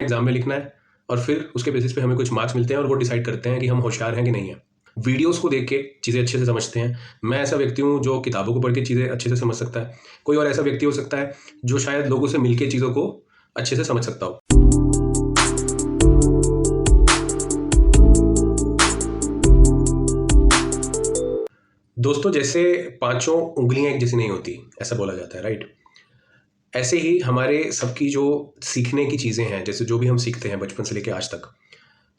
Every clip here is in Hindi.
एग्जाम में लिखना है और फिर उसके बेसिस पे हमें कुछ मार्क्स मिलते हैं और वो डिसाइड करते हैं कि हम होशियार हैं कि नहीं हैं। वीडियोस को देख के चीज़ें अच्छे से समझते हैं। मैं ऐसा व्यक्ति हूँ जो किताबों को पढ़ के चीज़ें अच्छे से समझ सकता है। कोई और ऐसा व्यक्ति हो सकता है जो शायद लोगों से मिलके चीज़ों को अच्छे से समझ सकता हो। दोस्तों, जैसे पांचों उंगलियां एक जैसी नहीं होती, ऐसा बोला जाता है, राइट? ऐसे ही हमारे सबकी जो सीखने की चीज़ें हैं, जैसे जो भी हम सीखते हैं बचपन से लेकर आज तक,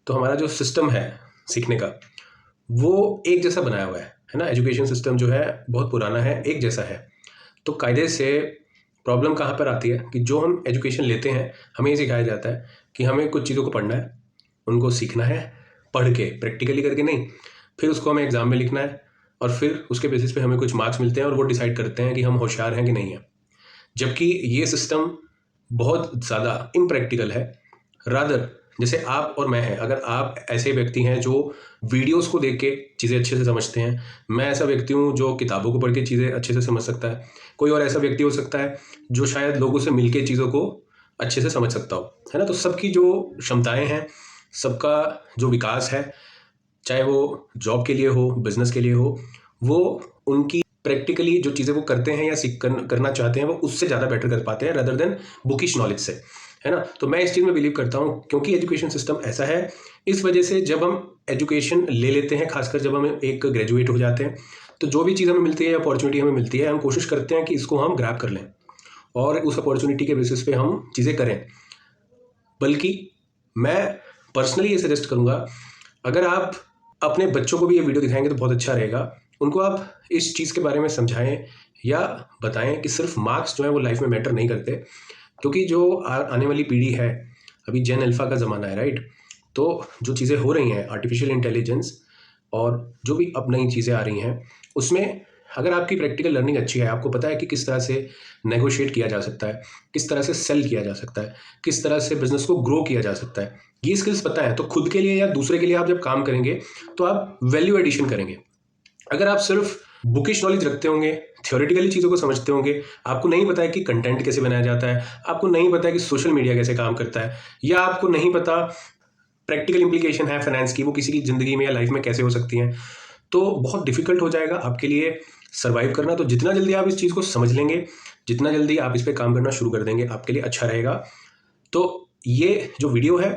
तो हमारा जो सिस्टम है सीखने का, वो एक जैसा बनाया हुआ है ना। एजुकेशन सिस्टम जो है बहुत पुराना है, एक जैसा है। तो कायदे से प्रॉब्लम कहाँ पर आती है कि जो हम एजुकेशन लेते हैं, हमें ये सिखाया जाता है कि हमें कुछ चीज़ों को पढ़ना है, उनको सीखना है, पढ़ के, प्रैक्टिकली करके नहीं। फिर उसको हमें एग्ज़ाम में लिखना है और फिर उसके बेसिस पे हमें कुछ मार्क्स मिलते हैं और वो डिसाइड करते हैं कि हम होशियार हैं कि नहीं हैं। जबकि ये सिस्टम बहुत ज़्यादा इम्प्रैक्टिकल है। रादर, जैसे आप और मैं हैं, अगर आप ऐसे व्यक्ति हैं जो वीडियोस को देख के चीज़ें अच्छे से समझते हैं, मैं ऐसा व्यक्ति हूँ जो किताबों को पढ़ के चीज़ें अच्छे से समझ सकता है। कोई और ऐसा व्यक्ति हो सकता है जो शायद लोगों से मिलके चीज़ों को अच्छे से समझ सकता हो, है ना। तो सबकी जो क्षमताएं हैं, सबका जो विकास है, चाहे वो जॉब के लिए हो, बिजनेस के लिए हो, वो उनकी प्रैक्टिकली जो चीज़ें वो करते हैं या करना चाहते हैं, वो उससे ज़्यादा बेटर कर पाते हैं रादर देन बुकिश नॉलेज से, है ना। तो मैं इस चीज़ में बिलीव करता हूँ, क्योंकि एजुकेशन सिस्टम ऐसा है। इस वजह से जब हम एजुकेशन ले लेते हैं, खासकर जब हम एक ग्रेजुएट हो जाते हैं, तो जो भी चीज़ हमें मिलती है या अपॉर्चुनिटी हमें मिलती है, हम कोशिश करते हैं कि इसको हम ग्रैब कर लें और उस अपॉर्चुनिटी के बेसिस पे हम चीज़ें करें। बल्कि मैं पर्सनली ये सजेस्ट करूँगा, अगर आप अपने बच्चों को भी ये वीडियो दिखाएंगे तो बहुत अच्छा रहेगा। उनको आप इस चीज़ के बारे में समझाएं या बताएं कि सिर्फ मार्क्स जो है वो लाइफ में मैटर नहीं करते। क्योंकि जो आने वाली पीढ़ी है, अभी जेन अल्फा का ज़माना है, राइट? तो जो चीज़ें हो रही हैं, आर्टिफिशियल इंटेलिजेंस और जो भी अब नई चीज़ें आ रही हैं, उसमें अगर आपकी प्रैक्टिकल लर्निंग अच्छी है, आपको पता है कि किस तरह से नेगोशिएट किया जा सकता है, किस तरह से सेल किया जा सकता है, किस तरह से बिजनेस को ग्रो किया जा सकता है, ये स्किल्स पता है, तो खुद के लिए या दूसरे के लिए आप जब काम करेंगे तो आप वैल्यू एडिशन करेंगे। अगर आप सिर्फ बुकिश नॉलेज रखते होंगे, थ्योरेटिकली चीज़ों को समझते होंगे, आपको नहीं पता है कि कंटेंट कैसे बनाया जाता है, आपको नहीं पता है कि सोशल मीडिया कैसे काम करता है, या आपको नहीं पता प्रैक्टिकल इंप्लीकेशन है फाइनेंस की, वो किसी की ज़िंदगी में या लाइफ में कैसे हो सकती हैं, तो बहुत डिफिकल्ट हो जाएगा आपके लिए सर्वाइव करना। तो जितना जल्दी आप इस चीज़ को समझ लेंगे, जितना जल्दी आप इस पर काम करना शुरू कर देंगे, आपके लिए अच्छा रहेगा। तो ये जो वीडियो है,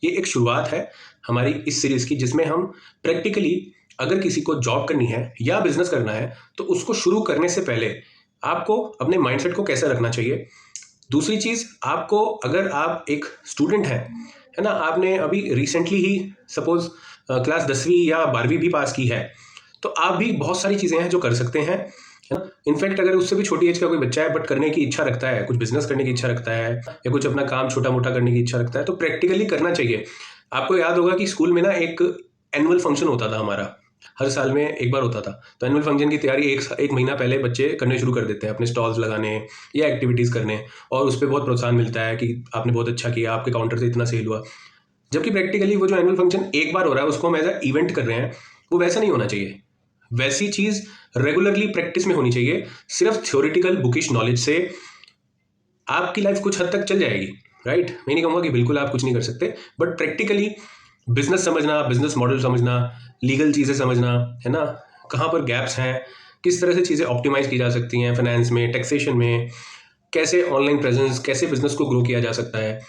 ये एक शुरुआत है हमारी इस सीरीज़ की, जिसमें हम प्रैक्टिकली अगर किसी को जॉब करनी है या बिजनेस करना है, तो उसको शुरू करने से पहले आपको अपने माइंडसेट को कैसे रखना चाहिए। दूसरी चीज़, आपको, अगर आप एक स्टूडेंट हैं, है ना, आपने अभी रिसेंटली ही सपोज क्लास 10वीं या 12वीं भी पास की है, तो आप भी बहुत सारी चीज़ें हैं जो कर सकते हैं, है ना। इनफैक्ट अगर उससे भी छोटी एज का कोई बच्चा है बट करने की इच्छा रखता है, कुछ बिजनेस करने की इच्छा रखता है या कुछ अपना काम छोटा मोटा करने की इच्छा रखता है, तो प्रैक्टिकली करना चाहिए। आपको याद होगा कि स्कूल में ना एक एनुअल फंक्शन होता था हमारा, हर साल में एक बार होता था। तो एनुअल फंक्शन की तैयारी एक महीना पहले बच्चे करने शुरू कर देते हैं, अपने स्टॉल्स लगाने या एक्टिविटीज़ करने, और उस पर बहुत प्रोत्साहन मिलता है कि आपने बहुत अच्छा किया, आपके काउंटर से इतना सेल हुआ। जबकि प्रैक्टिकली वो जो एनुअल फंक्शन एक बार हो रहा है, उसको हम एज अ इवेंट कर रहे हैं, वो वैसा नहीं होना चाहिए। वैसी चीज़ रेगुलरली प्रैक्टिस में होनी चाहिए। सिर्फ थ्योरेटिकल बुकिश नॉलेज से आपकी लाइफ कुछ हद तक चल जाएगी, राइट? मैं नहीं कहूँगा कि बिल्कुल आप कुछ नहीं कर सकते, बट प्रैक्टिकली बिजनेस समझना, बिजनेस मॉडल समझना, लीगल चीज़ें समझना, है ना, कहाँ पर गैप्स हैं, किस तरह से चीज़ें ऑप्टिमाइज की जा सकती हैं फाइनेंस में, टैक्सेशन में, कैसे ऑनलाइन प्रेजेंस, कैसे बिजनेस को ग्रो किया जा सकता है,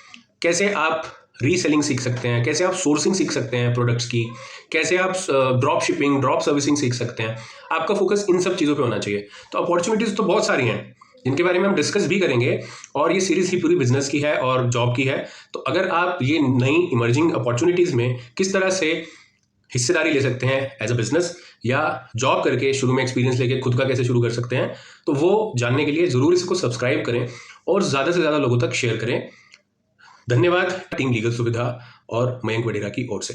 कैसे आप रीसेलिंग सीख सकते हैं, कैसे आप सोर्सिंग सीख सकते हैं प्रोडक्ट्स की, कैसे आप ड्रॉप शिपिंग, ड्रॉप सर्विसिंग सीख सकते हैं। आपका फोकस इन सब चीज़ों पे होना चाहिए। तो अपॉर्चुनिटीज़ तो बहुत सारी हैं जिनके बारे में हम डिस्कस भी करेंगे, और ये सीरीज़ ही पूरी बिजनेस की है और जॉब की है। तो अगर आप ये नई इमर्जिंग अपॉर्चुनिटीज़ में किस तरह से हिस्सेदारी ले सकते हैं एज अ बिजनेस, या जॉब करके शुरू में एक्सपीरियंस लेके खुद का कैसे शुरू कर सकते हैं, तो वो जानने के लिए ज़रूर इसको सब्सक्राइब करें और ज़्यादा से ज़्यादा लोगों तक शेयर करें। धन्यवाद टीम लीगल सुविधा और मयंक वडेरा की ओर से।